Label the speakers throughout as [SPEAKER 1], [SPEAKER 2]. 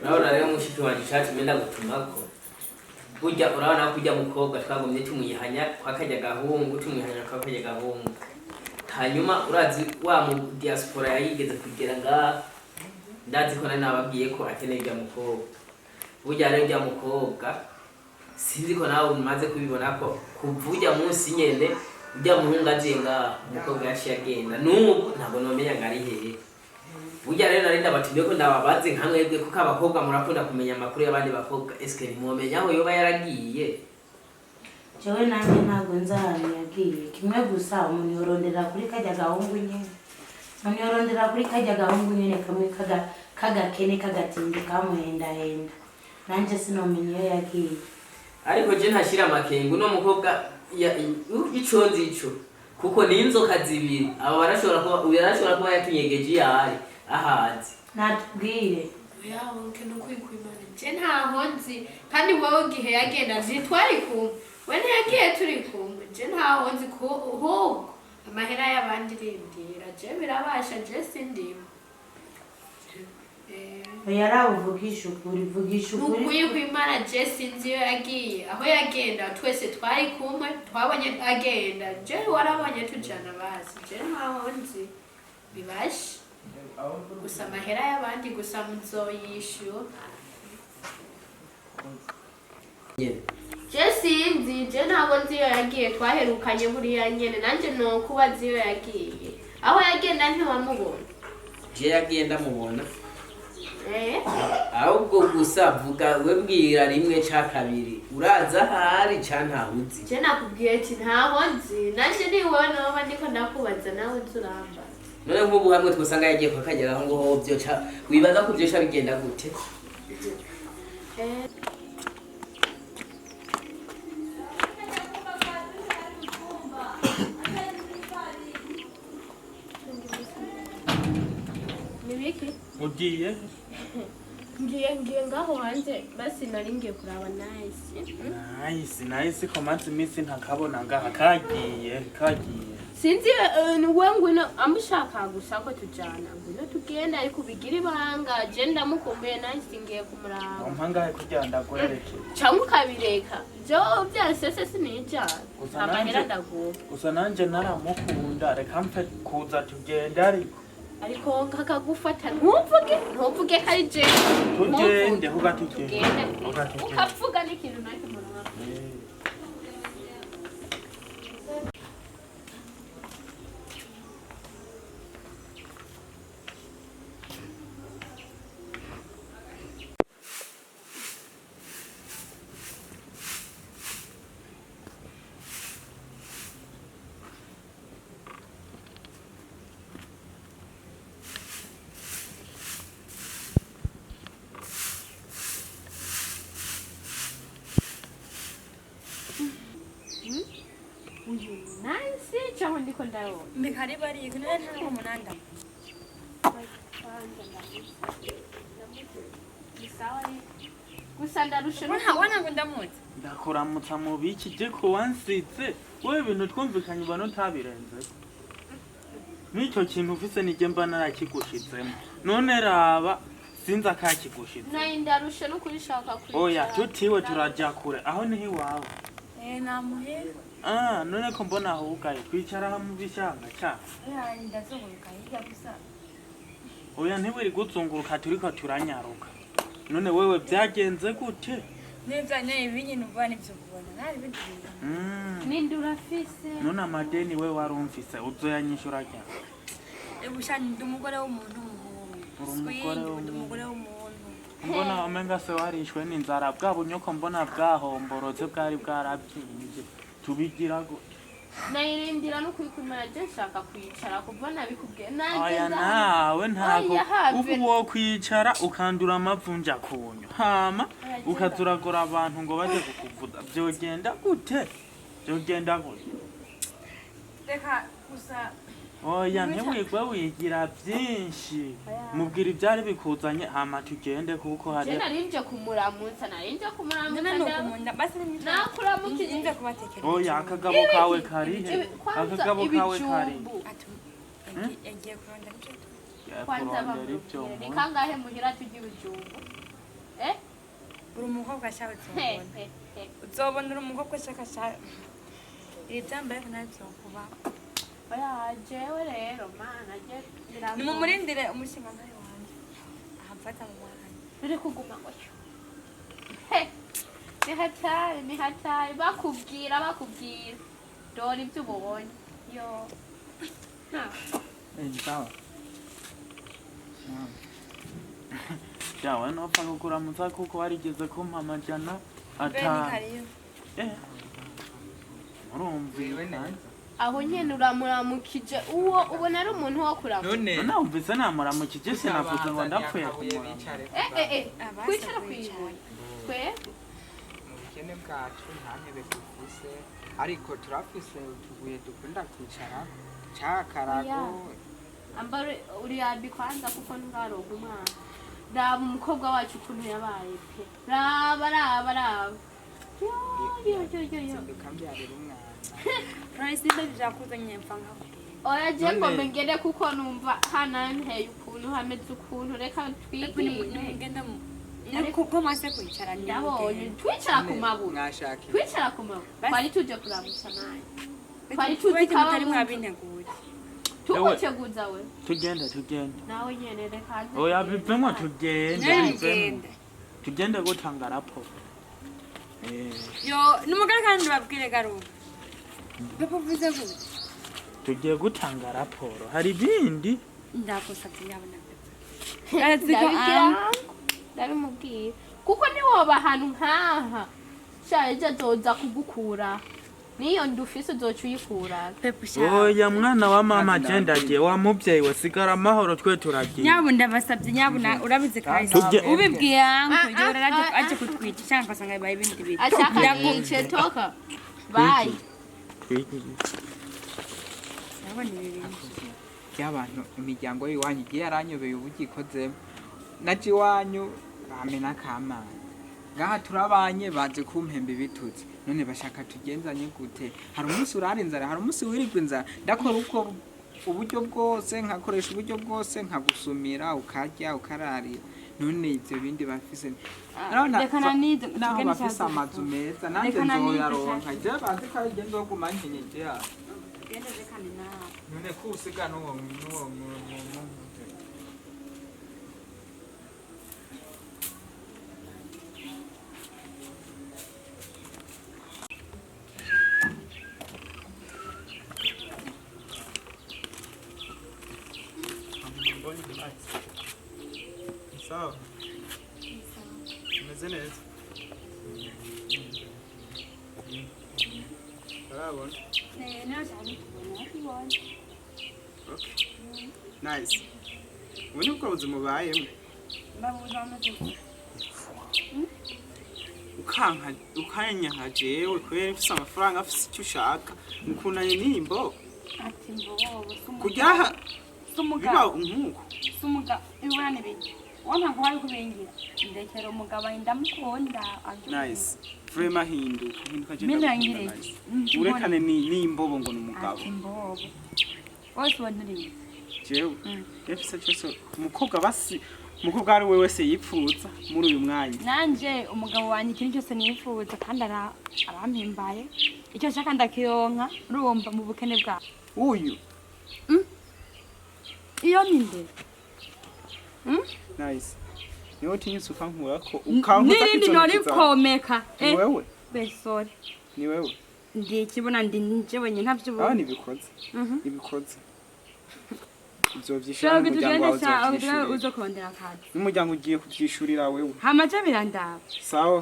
[SPEAKER 1] Urabona rero mushiki wanjye ushatse imyenda gutumako burya urabona ko ujya mukobwa twagomye tumwihanya kwakajya gahungu kwakajya gahungu hanyuma urazi wa mu diaspora yayigeze kugera ngaha ndazi ko nari nababwiye ko akeneye ujya mukobwa burya rero ujya mukobwa sinzi ko nawe umaze kubibona ko kuva ujya munsi nyene ujya muhungu aje ngaha umukobwa yaciye agenda n'ubu ntabwo nomenya ngo ari hehe burya rero nari ndabatumye ko ndababaze nkamwebwe kuko abakobwa murakunda kumenya amakuru y'abandi bakobwa eske nimumenya aho yoba yaragiye
[SPEAKER 2] jewe nanjye ntabwo nzi ahantu yagiye kimwe gusa umuntu yorondera kuri kajya gahungu nyene kamwe kagakene kagatindi kamuhendahenda nanjye sinomenya iyo yagiye
[SPEAKER 1] ariko je ntashira amakengu no mukobwa iconzi ico kuko ni inzoka zibiri abo barashobora kuba yatunyegeje yari ahazi
[SPEAKER 2] natubwire
[SPEAKER 3] yawo nkeno kwikwimana je ntaho nzi kandi wowe gihe yagenda zitwari kumwe we ntiyagiye turi kumwe je ntaho nzi ko ahubwo amahera y'abandi rindira je birabasha je sindimo
[SPEAKER 2] yaravugisha ukuri
[SPEAKER 3] ukuri kwimana je sinzi iyo yagiye aho yagenda twese twari kumwe twabonye agenda je warabonye tujana bazi je ntaho nzi bibasha gusa amahera y'abandi gusa muzoyishyura je sinzi je ntabwo nzi iyo yagiye twaherukanye buriya nyene nanjye no kuba nzi iyo yagiye aho yagenda ntiwamubona
[SPEAKER 1] je yagenda mubona ahubwo gusa vuga we mbwira rimwe ca kabiri uraza ahari ca ntahuzi
[SPEAKER 3] je nakubwiye ati ntaho nzi nanjye ni wowe noba ndiko ndakubaza nawe nzuramba
[SPEAKER 1] none nk'ubu hamwe twusanga yagiye kwakageraho ngo ho byoca wibaza ko byoca bigenda gute
[SPEAKER 3] nibiki
[SPEAKER 4] ugiye
[SPEAKER 3] ngiye ngaho hanze basi nari ngiye kuraba
[SPEAKER 4] nice ko manzi iminsi ntakabona ngaha kagiye
[SPEAKER 3] sinzi we ngwino amushaka gusa ko tujana ngwino tugenda ariko bigira ibanga je ndamukumbuye nice ngiye kumuraba
[SPEAKER 4] umpangahe kugira ndagwereke
[SPEAKER 3] cyangwa ukabireka byo byasese sinijana amahera ndaguha
[SPEAKER 4] gusa nanje naramukunda reka mfe kuza tugenda
[SPEAKER 3] ariko kakagufata ntuvuge kari je
[SPEAKER 4] tugende tugende
[SPEAKER 3] ukavuga n'ikintu nakimuraba nice cyangwa ndiko ndawo
[SPEAKER 5] mbikari bari kunene ntabwo munanda
[SPEAKER 3] gusa ndarushe
[SPEAKER 5] wana ngo ndamutse
[SPEAKER 4] ndakuramutsa mu biki je ko wansize wewe ibintu twumvikanye ubano ntabirenze n'icyo kintu ufise nije mba narakigushizemo none raba sinza kakigushitse
[SPEAKER 3] nayi ndarushe no kurishaka kwicara
[SPEAKER 4] oya tutiwe turajya kure aho niho iwawe
[SPEAKER 5] namuhera
[SPEAKER 4] none ko mbona aho ugaye twicara mu bishanga cyane
[SPEAKER 5] ndazunguruka hirya gusa
[SPEAKER 4] oya ntiwiri guzunguruka turiko turanyaruka none wewe byagenze gute
[SPEAKER 5] neza ibinyi nubana ibyo kubona nari bigiye
[SPEAKER 3] ninde urafise
[SPEAKER 4] none amadeni we warumvise uzoyanyishura cyane
[SPEAKER 5] ebushani ndumugore w'umuntu umugore w'umuntu
[SPEAKER 4] mbona amenga se warishwe n'inzara bwa bunyoko mbona bwahomborotse bwari bwarabyimbye tubigira gute
[SPEAKER 3] nayirindira no kwikumara je nshaka kwicara kuva nabikubwiye
[SPEAKER 4] aya nawe ntago ubu wo kwicara ukandura amavunja kunyo hama ukazuragora abantu ngo baje kukuvuza byogenda gute
[SPEAKER 5] reka gusa
[SPEAKER 4] oya ntiwigwe wigira byinshi mubwira ibyari bikuzanye hama tugende kuko hari
[SPEAKER 3] je narinje kumuramutsa nakuramukije
[SPEAKER 5] inje kubatekera
[SPEAKER 4] oya akagabo kawe karihe akagabo kawe kari
[SPEAKER 5] yagiye kuranda
[SPEAKER 3] kwanza
[SPEAKER 4] kurondera ibyo
[SPEAKER 3] bamubwire ni kangahe muhira tugira ujumbu
[SPEAKER 5] uri umukobwa shawe uzobona uri umukobwa shaka iri byambaye ko nabyo kuba
[SPEAKER 3] oya jewe rero mana je
[SPEAKER 5] nimumurindire umushinga nawe wanje ahamfata mu mwana
[SPEAKER 3] riri kuguma ngo ni hatari bakubwira dore ibyo ubonye yo
[SPEAKER 4] sawa jawe nopfa kukuramutsa kuko warigeze kumpa amajana atanu murumviwe
[SPEAKER 3] aho nyene uramuramukije uwo ubona ari umuntu wo kuramutsa
[SPEAKER 4] none umvise namuramukije sinavuze ngo ndapfuye kumuramutsa
[SPEAKER 3] kwicara kwibuye twe
[SPEAKER 6] mu bukene bwacu nta ntebe dufise ariko turafise utubuye dukunda kwicara cakarago
[SPEAKER 3] ambare uri yabi kwanza kuko ntugaronka umwana raba umukobwa wacu ukuntu yabaye pe raba yo
[SPEAKER 6] dukambyarira umwana
[SPEAKER 5] Raisinde byakuzanye mfa nka
[SPEAKER 3] oya je kombe ngende kuko numva hananteye ukuntu hameze ukuntu reka twigire
[SPEAKER 5] ngenda ko mwase kwicara
[SPEAKER 3] ndabonye twicara ku mabuye twari tuje kuramutsa naye twari tuzi ko
[SPEAKER 5] ari mwabinteguye
[SPEAKER 3] tuguteguza we
[SPEAKER 4] tugende
[SPEAKER 3] nawe nyene reka
[SPEAKER 4] oya bivemo tugende gutanga raporo
[SPEAKER 5] yo numugara kandi babwire garuka bavuze gute
[SPEAKER 4] tugiye gutanga raporo hari ibindi
[SPEAKER 5] ndakosabye yabona
[SPEAKER 3] ndabimubwira kuko niwoba ahantu nkaha shaje azoza kugukura niyo ndufise uzoca uyikura
[SPEAKER 4] oya mwana wa mama agendagiye wa mubyeyi we sigara amahoro twe turagiye
[SPEAKER 5] nyabu ndabasabye nyabu urabize kahise ubibwiye anko igihe uraraje aje kutwica cyangwa asanga baye ibindi bintu
[SPEAKER 3] ashaka yice toka bye
[SPEAKER 6] y'abantu imiryango y'iwanyu igiye yaranyobeye ubugikozemo naje iwanyu bamena kamana ngaha turabanye baje kumpemba ibitutsi none bashaka tugenzanye gute hari umunsi urara inzara hari umunsi wirirwa inzara ndakora uko uburyo bwose nkakoresha uburyo bwose nkagusumira ukarya ukararira none ivyo bindi bafise naho bafise amazu meza nanjye nzoyaronka je bazi ko ari nzo kumankenyeje ya none kusiga n'uwo
[SPEAKER 4] sawa umeze neza urabona nice ubu ni bwo buzima ubayemo ukanyanka jewe kubera ufise amafaranga afise icyo ushaka mukunanye n'imbo kugira biba nk'uko
[SPEAKER 5] sumuga ibura n'ibindi wampa ngo wari kubingira ndekera umugabo ndamukunda
[SPEAKER 4] nice vraiment hinduka
[SPEAKER 5] Minangire
[SPEAKER 4] urekane n'imbobo ngo n'umugabo
[SPEAKER 5] imbobo wose wanuriye
[SPEAKER 4] jewe yafise cyose umukobwa ari we wese yipfuza muri uyu mwanya
[SPEAKER 5] nanje umugabo wanjye ikintu cyose nifuza kandi arampimbaye icyo nshaka ndakironka urumva mu bukene bwawe
[SPEAKER 4] uyu
[SPEAKER 5] iyo ninde
[SPEAKER 4] nice niwe utinyutse ukankura ko
[SPEAKER 5] nirindi nori komeka
[SPEAKER 4] ni wewe
[SPEAKER 5] besore
[SPEAKER 4] ni wewe
[SPEAKER 5] ndikibona ndi njewe nyine ntavyubu
[SPEAKER 4] ibikoze uzovyishura umuryango wawe
[SPEAKER 5] uzokondera akazi
[SPEAKER 4] n'umuryango ugiye kuvyishurira wewe
[SPEAKER 5] hamaje birandaba
[SPEAKER 4] sawa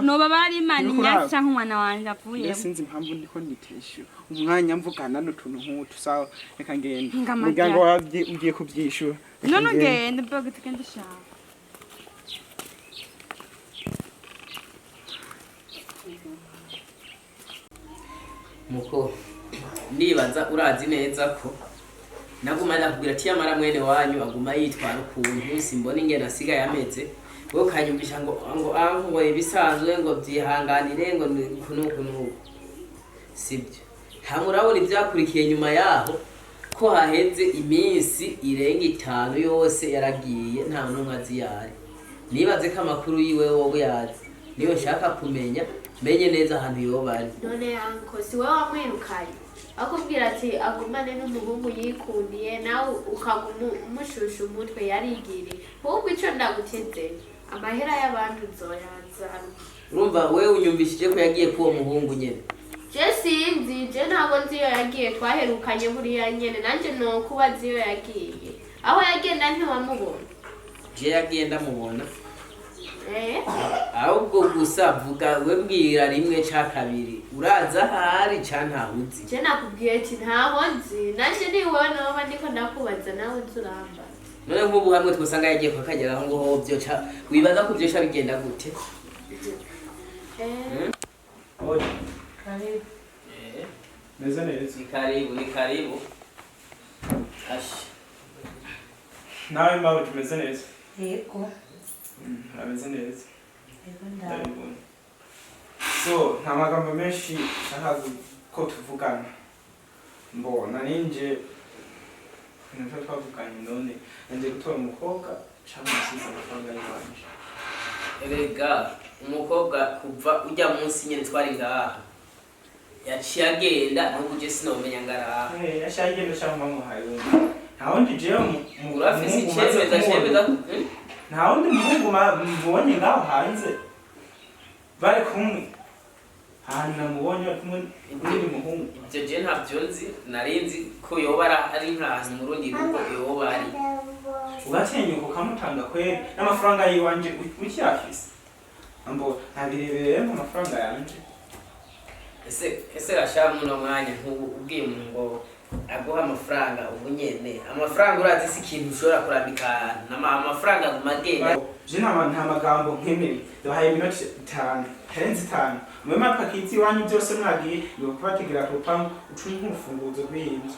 [SPEAKER 5] noba bari imana imyaka canke umwana wanje avuye
[SPEAKER 4] sinzi impamvu ndiko nditishura umwanya mvugana n'utuntu nk'utu sawa reka ngende umuryango wawe ugiye kuvyishura
[SPEAKER 5] none ugende bwoge tugende shaka
[SPEAKER 1] muko ndibaza urazi neza ko naguma ndakubwira ati yamara mwene wanyu aguma yitwara ukuntu simbona ingene asigaye ameze wowe kanyumvisha ngo ibisanzwe ngo byihanganire ngo nuku sibyo nta murabona ibyakurikiye nyuma yaho ko haheze iminsi irenga 5 yose yaragiye nta n'umwe azi yari. Nibaze ko amakuru yiwe wowe yazi. Niwe nshaka kumenya menye neza ahantu yoba ari.
[SPEAKER 3] None yanko si wowe wamwirukanye akubwira ati agumane n'umuhungu yikundiye nawe ukaguma umushusha umutwe yarigiriye. Ahubwo ico ndaguteze amahera y'abantu uzoyanzana.
[SPEAKER 1] Urumva wewe unyumvishije ko yagiye kuwo muhungu nyene?
[SPEAKER 3] Je sinzi, je ntabwo nzi iyo yagiye, twaherukanye buriya nyene nanje no kubaza iyo yagiye. Aho yagenda ntiwamubona?
[SPEAKER 1] Je yagiye ndamubona. Ahubwo gusa vuga we mbwira rimwe ca kabiri uraza hari ca ntahuzi.
[SPEAKER 3] Je nakubwiye ati ntaho nzi nanje niwe noba ndiko ndakubaza nawe nzuramba.
[SPEAKER 1] None nk'ubu hamwe twosanga yagiye kwakageraho ngo ho byo ca wibaza ko byo ca bigenda gute?
[SPEAKER 7] Oye,
[SPEAKER 2] Karibu.
[SPEAKER 7] meze neza.
[SPEAKER 1] Ni karibu. Ashi.
[SPEAKER 7] Nawe mbaho tumeze neza.
[SPEAKER 2] Yego.
[SPEAKER 7] Ameze neza.
[SPEAKER 2] Yego ndaho.
[SPEAKER 7] Ndabibona. So, nta magambo menshi nshaka ko tuvugana. Mbona ninje nje twavuganye none nje gutora umukobwa cyangwa umusizi amafaranga y'ibanje.
[SPEAKER 1] Erega umukobwa kuva ujya munsi nyene twari ngaha. Yaciye agenda n'ubu je sinomenya ngaraha.
[SPEAKER 7] Yashagenda cyangwa muhaye wundi. Nta wundi je
[SPEAKER 1] urafise icemeza
[SPEAKER 7] nta wundi muhungu mubonye ngaho hanze bari kumwe ahantu namubonye bari kumwe n'undi muhungu.
[SPEAKER 1] Ivyo je ntavyo nzi narinzi ko yoba ari nk'ahantu mu rundi rugo yoba ari.
[SPEAKER 7] Ugatinyuka ukamutanga kweri n'amafaranga yiwanje ukiyafise ambo ntabirebere mu mafaranga yanje.
[SPEAKER 1] Ese rasha muno mwanya ubwiye umuntu ngo aguha amafaranga ubu nyene amafaranga urazi si ikintu ushobora kurambika amafaranga mu magenda.
[SPEAKER 7] Je nta magambo nk'emewe bahaye iminota 5 herenze 5 mwema pakizi wanyu byose mwagiye ngo kubategera ku rupangu ucunye nk'urufunguzo rw'inzu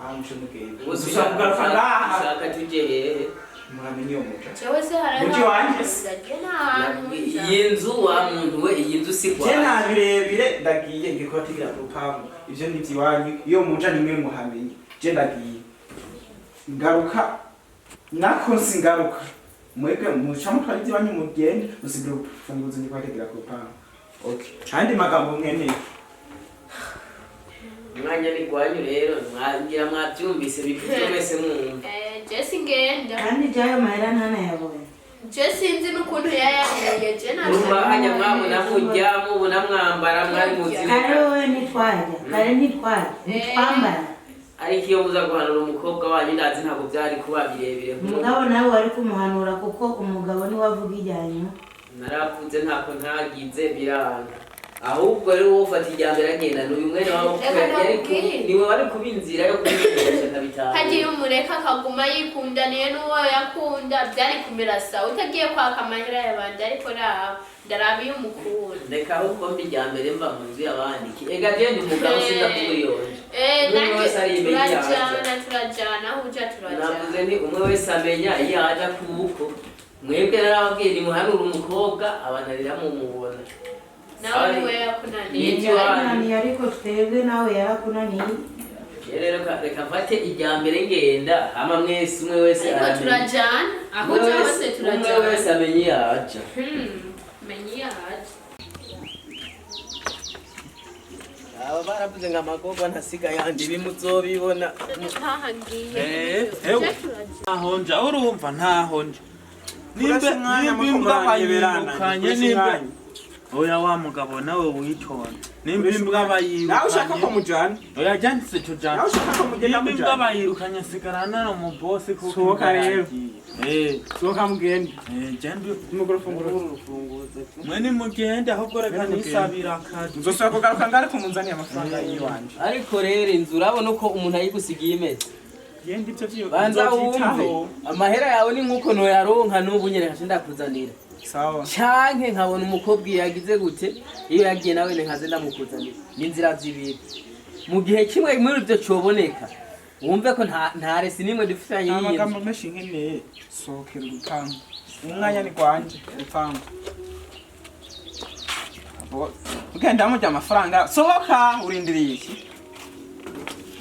[SPEAKER 7] ahantu mugenda
[SPEAKER 1] ushaka kugaruka ngaha ushaka tuje hehe
[SPEAKER 7] muramenye iyo muca
[SPEAKER 3] Jewe se hari
[SPEAKER 7] muji wanje
[SPEAKER 1] iyi nzu wa muntu we iyi nzu si kwa
[SPEAKER 7] je nta birebire ndagiye ngikubategera ku rupangu ivyo ni vyiwanyu iyo muca nimwe muhamenye je ndagiye ngaruka nakonsi ngaruka mwebwe muca mutwara ivyiwanyu mugende musigire urufunguzo ngikubategera ku rupangu. Okay, andi magambo mwene
[SPEAKER 1] mwanya ni gwanyu rero mwagira mwabyumvise bifite mwese mwumva.
[SPEAKER 3] Je singenda
[SPEAKER 2] Kandi jayo mahera ntanayabonye.
[SPEAKER 3] je sinzi n'ukuntu yayagiye je
[SPEAKER 1] Urumva hanya mwabona mujya mubona mwambara mwari muzire.
[SPEAKER 2] Kare wowe nitwaja, kare nitwaja, nitwambara.
[SPEAKER 1] Ariko iyo muza guhanura umukobwa wanyu ndazi ntabwo byari kuba birebire.
[SPEAKER 2] Umugabo nawe wari kumuhanura kuko umugabo ni wavuga ijyanyu.
[SPEAKER 1] Naravuze ntako ntagize biranga. Ahubwo rero wowe ufata ijyambere agenda n'uyu mwene wawe niwe wari kubinzira yo kubikoresha kabitanga.
[SPEAKER 3] Hagiye umureka akaguma yikundaniye n'uwo yakunda byari kumirasa utagiye kwaka amahera y'abandi ariko ndarabiye umukunda.
[SPEAKER 1] Reka ahubwo mbi ijyambere mva mu nzu y'abandi. Ega je ndi umugabo sinza kumuyonje.
[SPEAKER 3] Turajana aho uja turajana.
[SPEAKER 1] Navuze nti umwe wese amenya iyo aja kubuko. Mwebwe narababwiye ni muhanura umukobwa abanarira mu mubona.
[SPEAKER 3] Nawe niwe yakunaniye.
[SPEAKER 2] Yakunaniye ariko twebwe nawe yarakunaniye.
[SPEAKER 1] Rero reka mfate ijyambere ngenda hama mwese umwe wese
[SPEAKER 3] ariko turajana aho uja hose turajana.
[SPEAKER 1] Umwe wese amenye iyo aja.
[SPEAKER 3] Menye iyo aja.
[SPEAKER 1] Aba baravuze ngo amagorwa ntasiga yandi bimuzobibona.
[SPEAKER 3] Ntahangiye.
[SPEAKER 4] Ntaho nja urumva ntaho nja. Nimba imbwa bayirukanye nimba oya wa mugabo nawe witonda. Nimba imbwa bayirukanye
[SPEAKER 7] nawe ushaka ko mujana
[SPEAKER 4] oya janditse tujana.
[SPEAKER 7] nawe ushaka ko mugenda
[SPEAKER 4] Nimba imbwa
[SPEAKER 7] mujana
[SPEAKER 4] bayirukanye sigarana no mu boss kuko
[SPEAKER 7] sohoka rero
[SPEAKER 4] sohoka
[SPEAKER 7] mugende
[SPEAKER 4] jandi
[SPEAKER 7] nimugoro funguro
[SPEAKER 4] urufunguzo mwene mugende ahubwo reka nisabira akazi
[SPEAKER 7] nzosaba kugaruka ngari kumunzaniye amafaranga yiwanje.
[SPEAKER 1] Ariko rero inzu urabona uko umuntu ayigusigiye imeze.
[SPEAKER 7] Yendi ivyo vyo
[SPEAKER 1] Banza wumve amahera yawe ni nkuko ntoyaronka n'ubu nyene nkaje ndakuzanira.
[SPEAKER 7] sawa
[SPEAKER 1] Canke nkabona umukobwa yagize gute iyo yagiye nawe nkaze ndamukuzanira. N'inzira zibiri. Mu gihe kimwe muri byo coboneka. Wumve ko nta resi nimwe dufitanye yindi.
[SPEAKER 7] amagambo menshi nkeneye sohokera urupangu umwanya ni gwanje urupangu abo ugenda mujya amafaranga sohoka urindiriye iki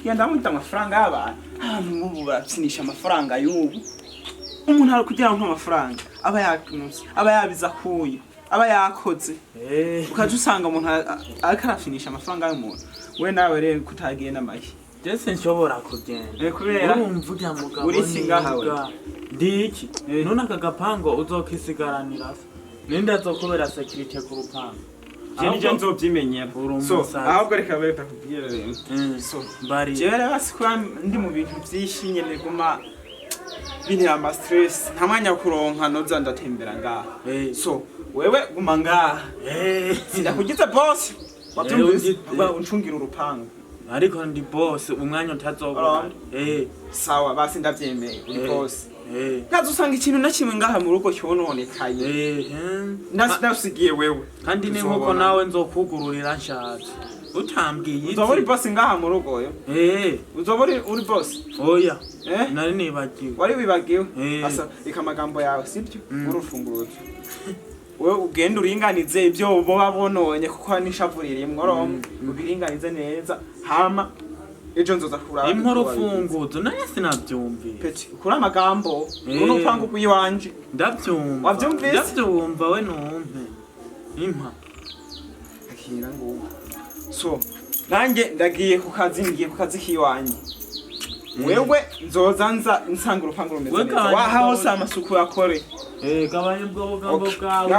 [SPEAKER 7] kugenda mwita amafaranga y'abantu abantu mubu barapfinisha amafaranga y'ubu umuntu ari kugira ngo amafaranga aba yakunutse aba yabiza kuye aba yakoze ukaje usanga umuntu akarapfinisha amafaranga y'umuntu we nawe rero kutagiye n'amaki
[SPEAKER 4] Jese nshobora kugenda
[SPEAKER 7] kubera
[SPEAKER 4] urumvuga mugabo
[SPEAKER 7] uri singahawe
[SPEAKER 4] ndiki none aka gapango uzokisigaranira ninde azokubera security ku rupango
[SPEAKER 7] je nzovyimenyera so ahubwo reka bere takubwira rero so
[SPEAKER 4] bari
[SPEAKER 7] je rero basikwa ndi mu bintu vyishimye neguma bini ama stress nta mwanya kuronka noza ndatembera ngaha so wewe guma ngaha sindakugize boss watumvise uncungira urupango
[SPEAKER 4] ariko ndi boss umwanya utazobona
[SPEAKER 7] sawa basi ndavyemeye uri boss nazo usanga ikintu na kimwe ngaha mu rugo cyononekaye ndasigiye wewe
[SPEAKER 4] kandi ni nkuko nawe nzokugururira nshatse utambwiye
[SPEAKER 7] uzobora boss ngaha mu rugo yo uzobora uri boss
[SPEAKER 4] oya nari nibagiwe
[SPEAKER 7] wari wibagiwe asa ikamagambo yawe sibyo urufunguruzo wewe ugenda uringanize ibyo boba bononye kuko nishavuririye mworom ubiringanize neza hama ejo nzoza kuraba
[SPEAKER 4] imporo funguzo naye sinavyumvira
[SPEAKER 7] peti kuri amagambo uno pangu kuyiwanje
[SPEAKER 4] ndavyumva
[SPEAKER 7] wavyumvise
[SPEAKER 4] ndavyumva we numpe impa
[SPEAKER 7] akira ngo so nanjye ndagiye ku kazi ngiye ku kazi kiwanje wewe nzoza nsanga urupangu rumeze neza waha hose amasuku yakore
[SPEAKER 4] gabanye bwo bugambo bwawe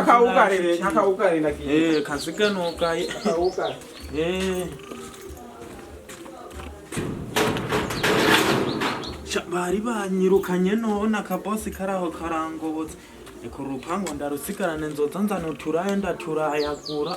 [SPEAKER 7] nakawugare ndagiye
[SPEAKER 4] kasike nukaye
[SPEAKER 7] nakawugare
[SPEAKER 4] bari banyirukanye none akabosi karaho karangobotse ku rupango ndarusigarane nzoza nzana uturaye ndaturayagura